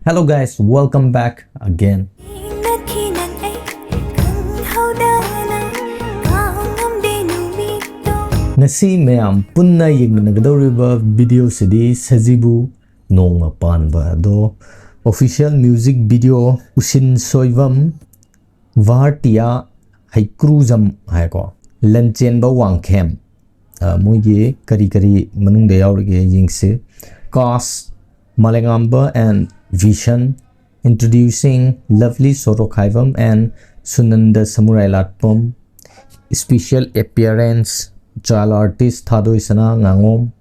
Hello guys, welcome back again. Ngasi mayam punna yengnagadoriba video sidi Sajibu Nongma Panba do official music video usin soivam vartia haikruzam haiko lanchenba wangkhem moige kari manung de yaurige yingse cast Malengamba and Vision introducing Lovely Sorokaivam and Sunanda Samurai Latpom special appearance child artist Thado Isana Ngangom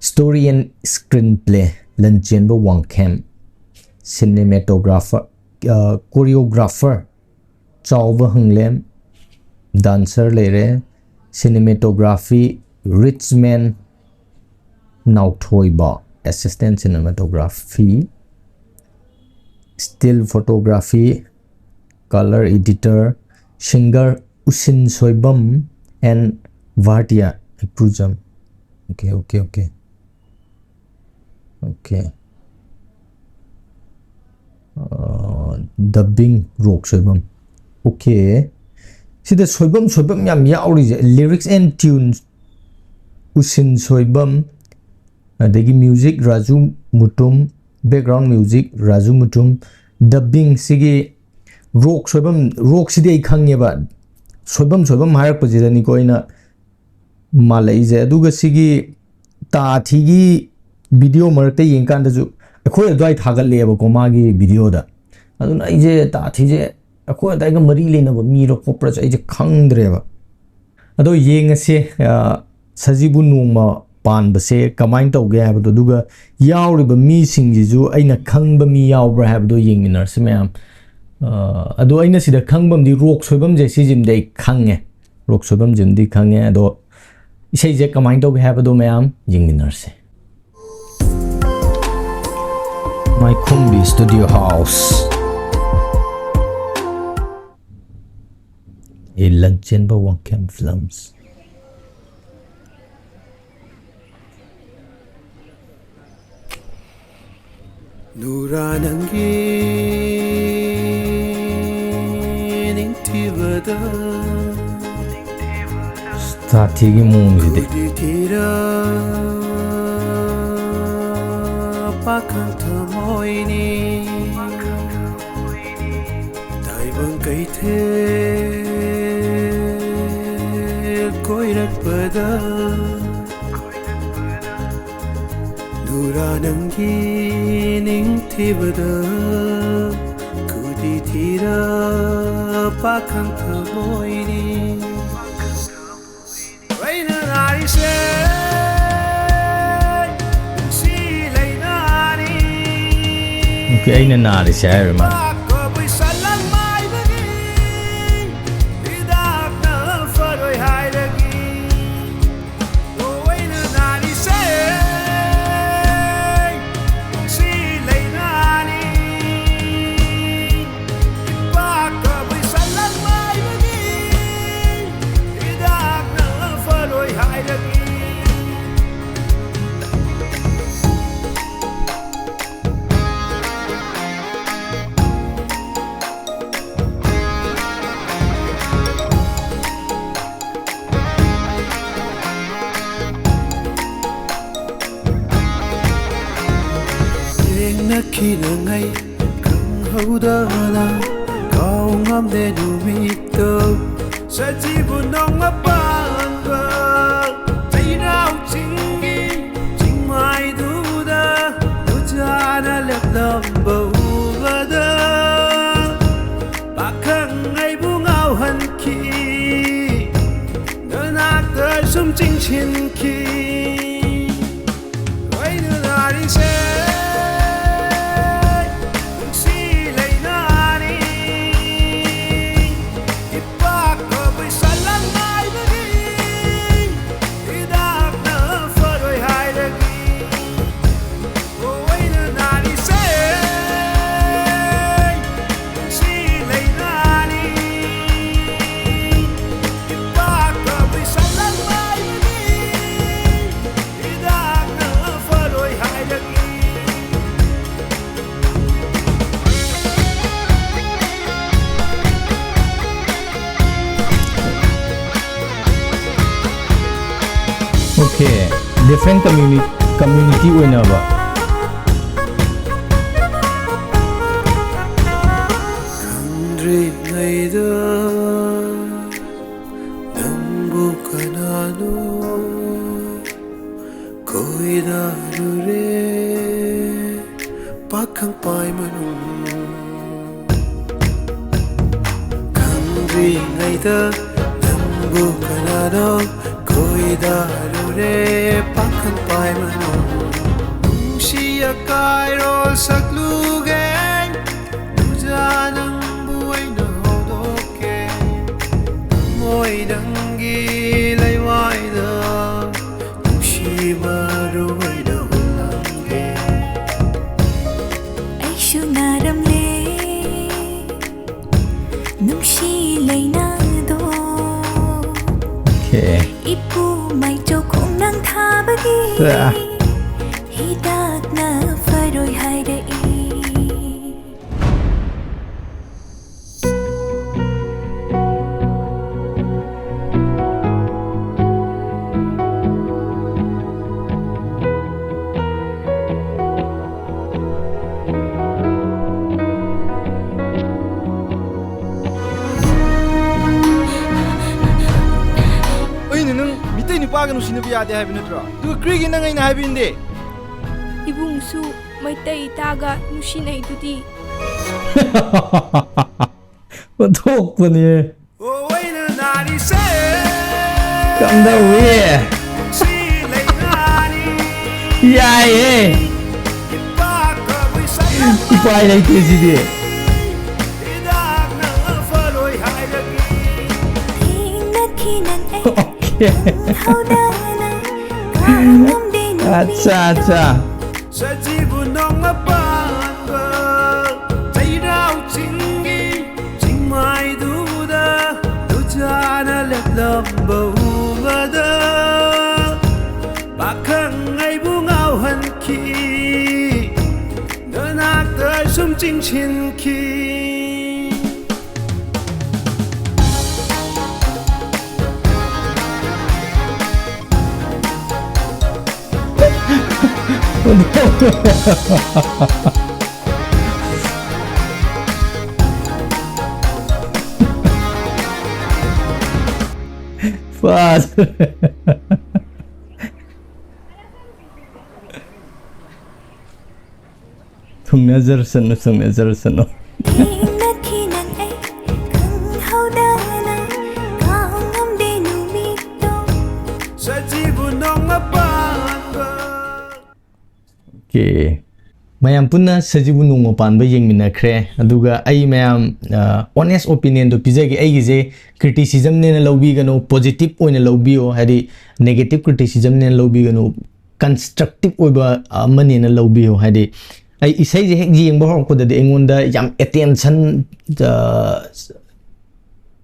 story and screenplay Lanchenba Wangkhem cinematographer choreographer Chauva Hanglem dancer lere cinematography Richman Nauthoiba assistant cinematography still photography color editor singer Usin Soibam and Vartia Prujam. Okay. Dubbing Rock Soibam. Okay. See the Soibam yam yauri lyrics and tunes Usin Soibam Degi music Raju Mutum background music Raju Mutum dubbing Sigi rock Soibam rock Sidi Kangeba Soibam Harak Pajani Koina Malaysia Duga Sigi Ta Tigi video Marte Yankanda Ako Dai Tagal Leva Komagi video da Aduna Ije Ta Tije Ako Daiga Marilina Miro Copras Ije Kang Dreva Ado Yang se Sajibu Nongma Panba se kamain tauge habdo duga yauriba mi singjisu aina khangba mi yaubra habdo yengminar se mayam ado aina sida khangbam di rock soibam je si jim dei khange rock soibam jim di khange ado isai je kamain tauge habdo mayam yengminar se My Kumbi Studio House a Lanchenba Wangkhem Films Nuranangi nintivada Startigi moonjide Kuditira Pakanta moini Daibang kaite Koirak pada Nuranangi Nintivada Kuditira Pakanta moini Raina nari se Si lainani Okay, aina nari se man Nakinangay kang haudana Kau ngamde numito Sajibu Nongma Panba Tainao chingi Chingmai duda Ujana leplamba ubada Bakang ay bungaw hanki Nanakta sum chingchin ki Wai nunari se different community oinaba Kandri naida Nambu kanano Koida rure Pakang pai manung Kandri naida Nambu kanano Koida rure Pakang pai manung Siya kairo saklugeng Nujanang buhay na hodoke Mo'y danggi layway na Nushi maruway na hulangge Ay naramle Nushi lay na do Ipu may jokong nang tabagi Hidak na faroy haidai Pagan usinabiya de haibin natra. Tu krigi na ngay na haibin de. Ibungsu may tay taga nusinay tudi. Matok pa niya. Oy na nari se Come down here. Si lay nari Yeah. Ipaka buhay sa'yo Ipay na ito si di. Hidak na faroy haidagi Hinat kinan ay Okay. Acha. Sajibu Nongma Panba Tayrao chingi Chingmai duda Dujana letlamba umada Bakang ay bungaw hanki Nanak tay sum ching chin ki Fast. Tung nazar sano. Hinat kinan ay kang haudana Kang amde numito Sajibu Nongma Panba Okay. Mayam punna Sajibu Nongma Panba yengminakre aduga ai mayam honest opinion do pizagi ai gize criticism ne lawbi gano positive oina lawbiyo hadi negative criticism ne lawbi gano constructive oiba mani na lawbiyo hadi ai isai je hek yengba hor ko de engonda yam attention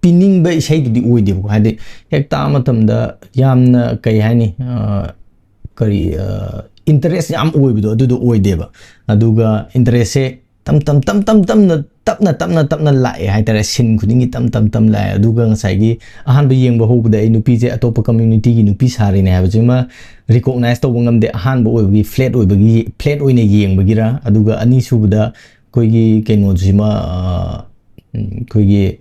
pining ba isai di oide ko hadi hek ta matamda yamna kai hani kari interest yam oibido adudo oideba aduga interest se tam na tapna lae haitare sin khudingi tam lae aduga ngasai gi ahan ba yengba hobda ai nupi je atopa community gi nupi sari ne habajima recognize to bangam de ahan ba oibi flat oine yengba gira aduga ani subda koigi keno jima koigi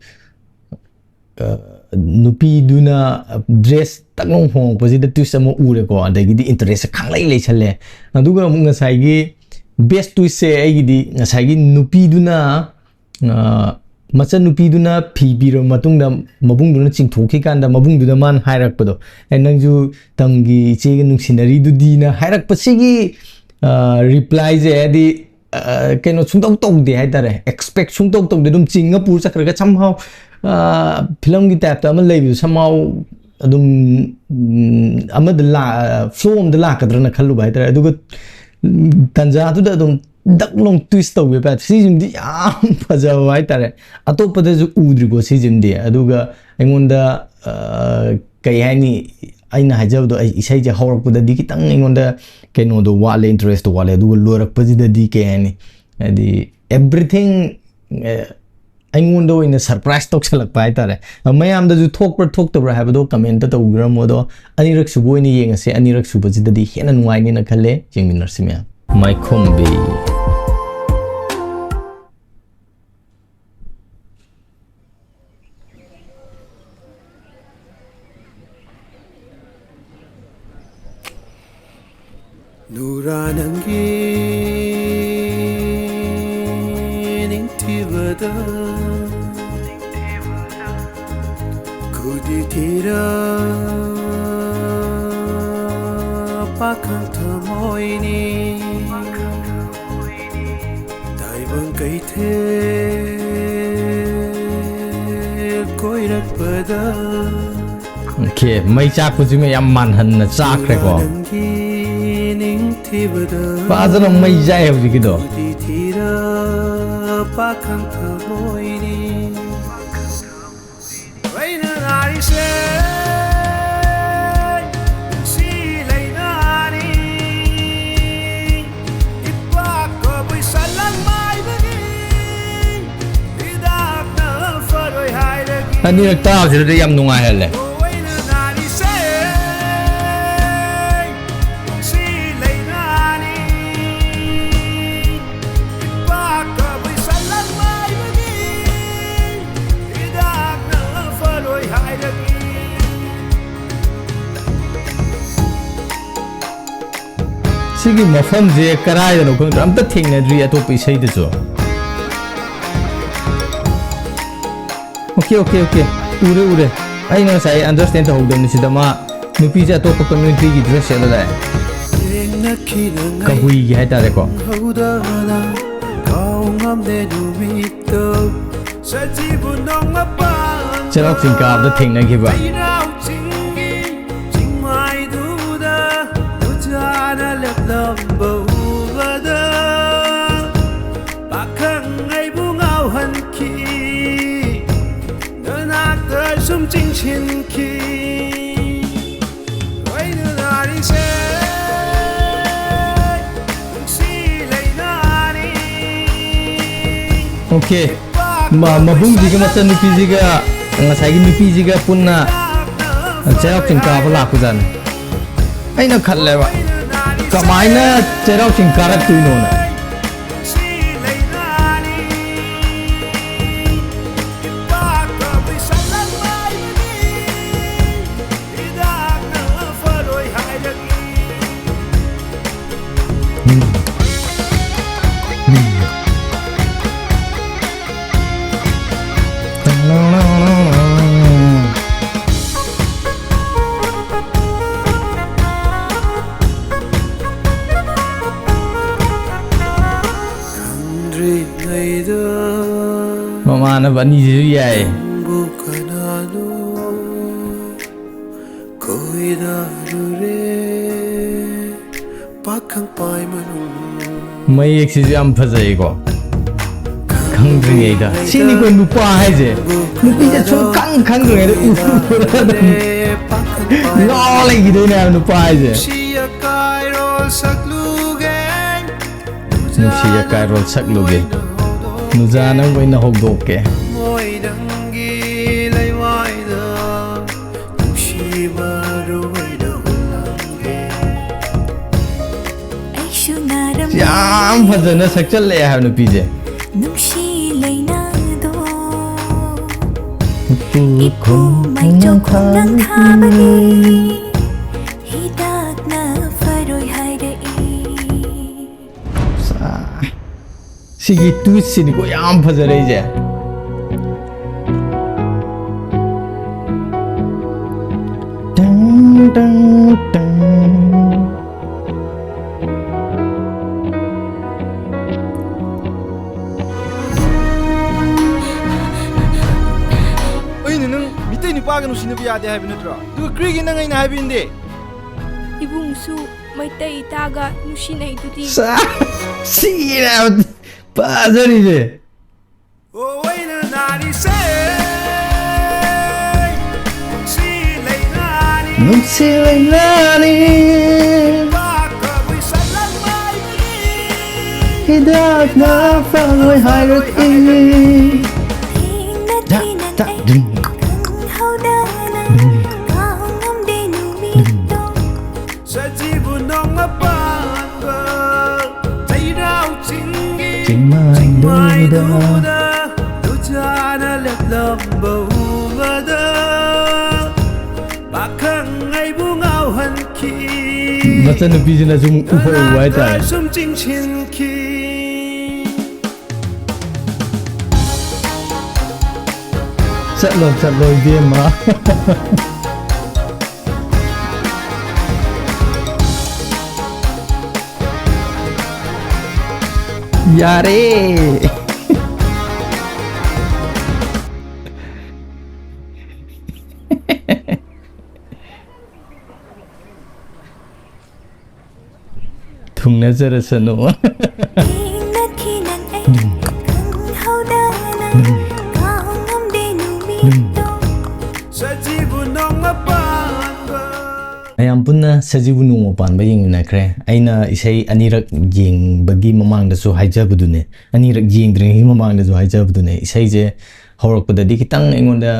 nupi duna dress taklong hong posida twist amo ure ko adagi di interest khanglai lei chale aduga munga saigi best twist se ai di saigi nupi duna macha nupi duna phibiro matungda mabung duna chingthoki kanda mabung duna man hairak pado enangju tamgi chege nungsinari du dina hairak pasigi reply je adi keno sungtong tong de haitare expect sungtong tong de dum chinga pur chakraga somehow film ki type ta man lebi somehow adum amad la flow am the la kadrna khallu bai tare aduga tanja tu da dum dak long twist to we pat si jim di yam phaja bai tare atop da ju udri go si jim di aduga engonda kai hani aina hajab do isai ja hawrak pu da di kitang engonda keno do wale interest to wale aduga lorak paji da di ke hani adi everything ꯑꯩꯉꯣꯟꯗ ꯑꯣꯏꯅ surprise ꯇꯧꯁꯜꯂꯛꯄ ꯍꯥꯏꯇꯥꯔꯦ ꯃꯌꯥꯝꯗꯁꯨ ꯊꯣꯛꯄ꯭ꯔꯥ ꯊꯣꯛꯇꯕ꯭ꯔꯥ ꯍꯥꯏꯕꯗꯣ comment ꯇꯧꯕꯤꯔꯝꯃꯣ ꯑꯗꯣ ꯑꯅꯤꯔꯛ ꯁꯨꯕ ꯑꯣꯏꯅ ꯌꯦꯡꯉꯁꯦ ꯑꯅꯤꯔꯛ ꯁꯨꯕꯁꯤꯗꯗꯤ ꯍꯦꯟꯅ ꯅꯨꯡꯉꯥꯏꯅꯦꯅ ꯈꯜꯂꯦ ꯌꯦꯡꯃꯤꯟꯅꯔꯁꯤ ꯃꯌꯥꯝ ꯃꯥꯏꯈꯣꯝꯕꯤ 누라는 게 닝티버다 구디티라 파칸타 모이니 다이번 가이테 코이락바다 오케이 mây chak của chúng mày em màn hình là chak rồi có ba giờ nó mây dày không gì cái đó anh đi được tao thì đây em nung ai hết lẽ Sige mafam je karai da no khang am ta thing na dri atop isai da cho okay ure ai na sai understand ta hodam ni sidama nupi je atop community gi dress ya da ka hui gi hai ta re ko chalo sing ka da thing na gi ba Okay, mabung juga macam nupi juga, ngasai nupi juga pun na, cerok cingkar apa laku jan. Ay nak khat lewa, kamai na cerok cingkar tu nona. Mama na bani je yai mai ek si am phajai ko khang dring da sini ko nupa hai je nupi je chon khang dring da no lai gi de na nupa hai je nusia kai rol sak loge nuzana wai na hok dok ke yam phajana sak chal le ha nupi je Ipu mai cho khong nang tha bagi hidak na faroi hai dai sigi tweet sini ko yam phajare je Yade hai binatra tu krigi na ngai na hai binde ibungsu maitai itaga nusinai dudi sa sira pazari je nung si lai nani hidak na faroi hai rak mai duda tu chana lep lom bauda bakang ai bungau han ki Machanupijina sum uhoi wai ta sum ching chin ki chatlo ibema yare thungna jarasano Ina khi nang ai khăng hau da nang Kao ngam de nu mi to Sajibu Nongma Panba ayam punna Sajibu Nongma Panba yengminakre aina isai anirak yengbagi mamangdasu haijabudune anirak yengdringi mamangdasu haijabudune isai je haurakpadadi kitang engonda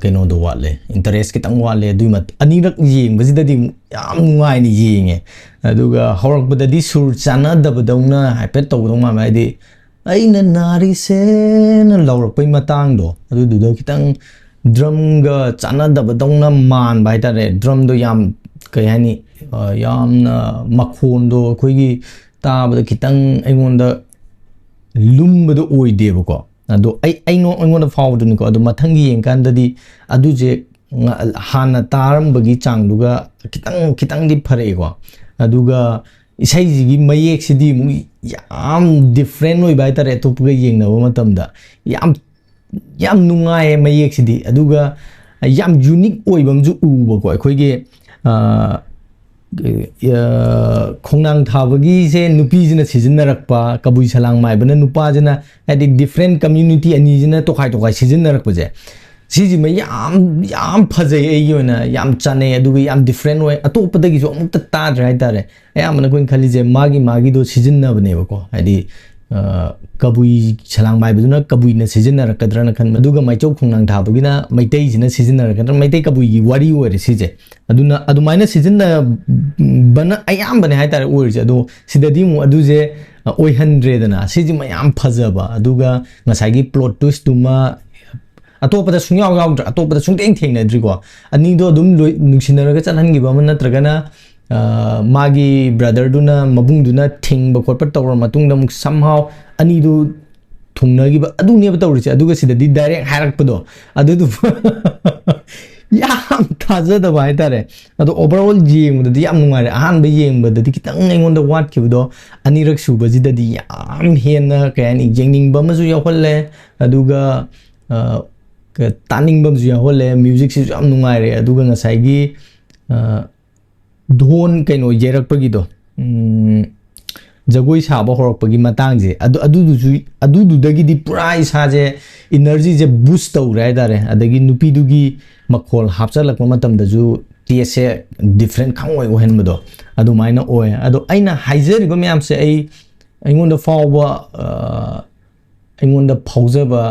keno do watle interest kitang watle duimat anirak yengbasida yam nungai ni yenge aduga haurakpadadi sur chana dabadawna haipet tawdong ma di aina nari se na laurakpai matang do adudu kitang drum ga chana dabadawna man bai tare drum do yam kayani yamna makhon do khoigi tabada kitang engonda lumbado oideba ko ado ai no engonda fawdun ko ado mathangi yenkandadi adu je hana taram bagi changduga kitang di phare ko aduga isai ji mayek sidi mu yam different oi bai tare topga yengna matamda yam nungai mayek sidi aduga yam unique oi bamju uba ko khoige khongnang thabagi se nupi jina sizinnarakpa kabui salang mai bana nupa jina adi different community ani jina tokai sizinnarakpa je siji ma yam phajai ai yona yam chane aduga yam different way atopadagi jo amukta tadra hai tare ayamana koin khali je magi do sizinna bane ko adi kabui salang mai baduna kabui na sizinnarakadra na khan aduga mai chau khongnang thabagina maitai jina sizinnarakadra maitai kabui gi wari ore sije aduna adumaina sizinna bana ayam bane hai tare ore je ado sidadi mu adu je oi 100 dana siji ma yam phajaba aduga ngasai gi plot twist tuma atopada sungyaw yawdra atopada sungteng thengnadri ko ani do dum nungsinaraga chanhangiba man natragana magi brother duna mabung duna thingba khotpa tawra matungda muk somehow ani do thungnagiba adu neba tawrisi aduga sidadi direct harakpado adu yam thajada bai tare ado overall jengudadi yam nungare ahan ba yengbadadi kitang engonda watkibdo anirak subajidadi yam hena kayani jengningba masu yawhalle aduga taning bam ju hole music si jam nungai re aduga ngasai gi dhon kaino yerak pagi do jagoi saba horok pagi matang je adu dagi di pura isa je energy je boost taw rai dare adagi nupi dugi makhol hapchalak matam da ju tse different khangoi ohen mado adu maina oe adu aina haizer ba myam se ai aingonda fawba aingonda phawjaba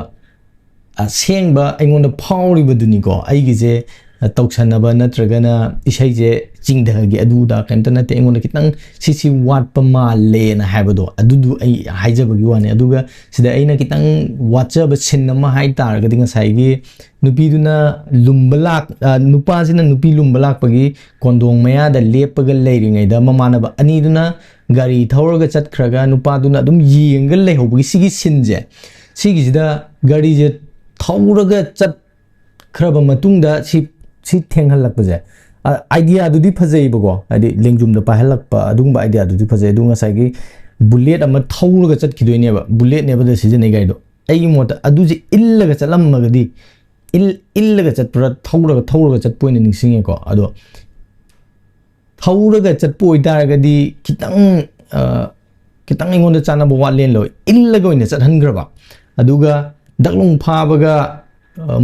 asengba aingonda phawribaduni ko aigi je tawsanaba natragana isai je chingdagi aduda kanta nate aingonda kitang sisi watpa male na habado adudu ai haijabagi wani aduga sida aina kitang watchaba sinama hai targadi ngasai gi nupi duna lumbalak nupa sina nupi lumbalak pagi kondong maya da lepaga leiringai da mamanaba ani duna gari thawraga chatkhraga nupa duna adum yengal leihobagi sigi sinje sigi sida gari je thawraga chat khraba matungda si thenghallakpa idea dudi phajai bago adi lengjum da pahalakpa adungba idea dudi phajai dunga sagi bullet ama thawraga chat khidoine ba bullet ne ba da season ai gaido ai mota adu je illaga chalam magadi illaga chat pura thawraga chat point ni singe ko ado thawraga chat poi daragadi kitang ingonda chana bo walen lo illaga oine chat hangraba aduga daklong phabaga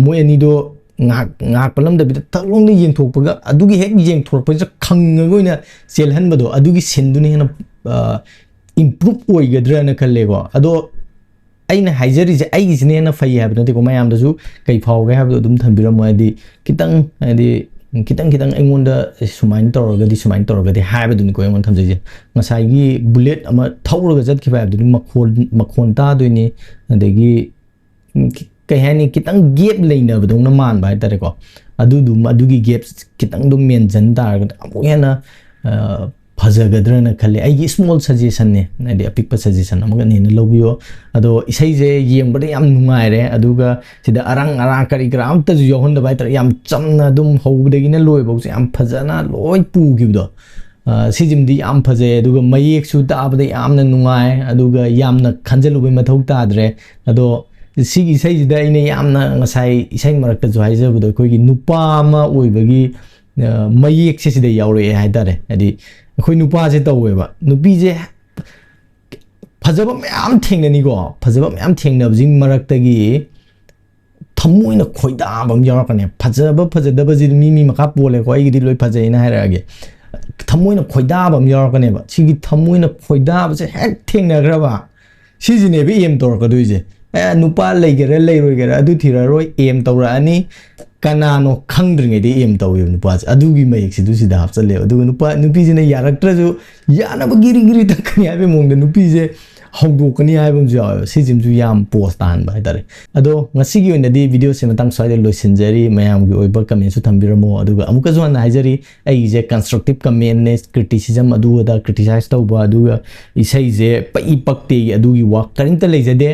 moeni do ngak palam da bita taklong ni yengthokpaga adugi hek yengthokpa ja khangagoina chelhanbado adugi senduni hena improve oigadra na khallego ado aina haijari je ai gisne na fai habna te ko mayam da su kai phawga habdo dum thambiramo adi kitang adi kitang kitang aingonda sumain torogadi haibaduni ko aingon thamjai ngasai bullet ama thauraga jat khiba abduni makhon ta doini adegi kai hani kitang gap leina badong na man bai tare ko adugi gaps kitang dum men jan tar amu hena phajagdra na khale ai small suggestion ne adi apik pa suggestion amaga ne lobiyo ado isai je yem bada yam nungai re aduga sida arang kari gram ta jo honda bai tar yam chamna dum hobdegi na loi bau yam phajana loi pu gibdo sijimdi yam phaje aduga mayek su ta abada yamna nungai aduga yamna khanjalu bai mathau ta dre ado sigi isai jida ine yamna ngasai isai marakta jo haije budo koi gi nupa ma oibagi mayek se sida yaure haidare adi khoi nupa je taweba nupi je phajaba myam thengnani go phajaba myam thengnab jing marakta gi thamoina khoida bam yarakane phajadaba ji mi maka pole ko ai gi loi phajai na hairage thamoina khoida bam yarakane ba sigi thamoina khoida ba je hek thengna graba sijine be em tor ka duije nupa leigera leiroigera adu thiraroi em tawra ani kanano khangdringai de em tawi nupa adugi mayek si du si da hapchale adu nupa nupi jina yaraktra ju yana ba giri ta kani abe mong de nupi je hawdo kani aibum ju si jim ju yam post tan ba dare ado ngasi gi oina di video se matang swai de loisinjari mayam gi oiba comment su thambiramo aduga amuka ju na haijari ai je constructive comment ne criticism adu da criticize tawba aduga isai je pai pakte adugi work karinta leijade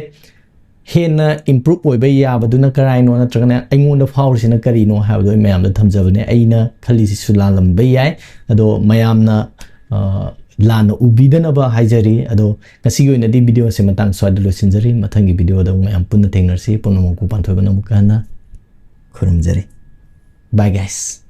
hena improve oiba yabaduna karaino natragana aingonda fawrsina karino habdo mayamda thamjabane aina khalisi sulalam bayai ado mayamna lana ubidana ba haijari ado ngasi goina di video se matang swad losinjari mathangi video da mayam punna tengnersi ponomo ku panthoibana mukana khurumjari bye guys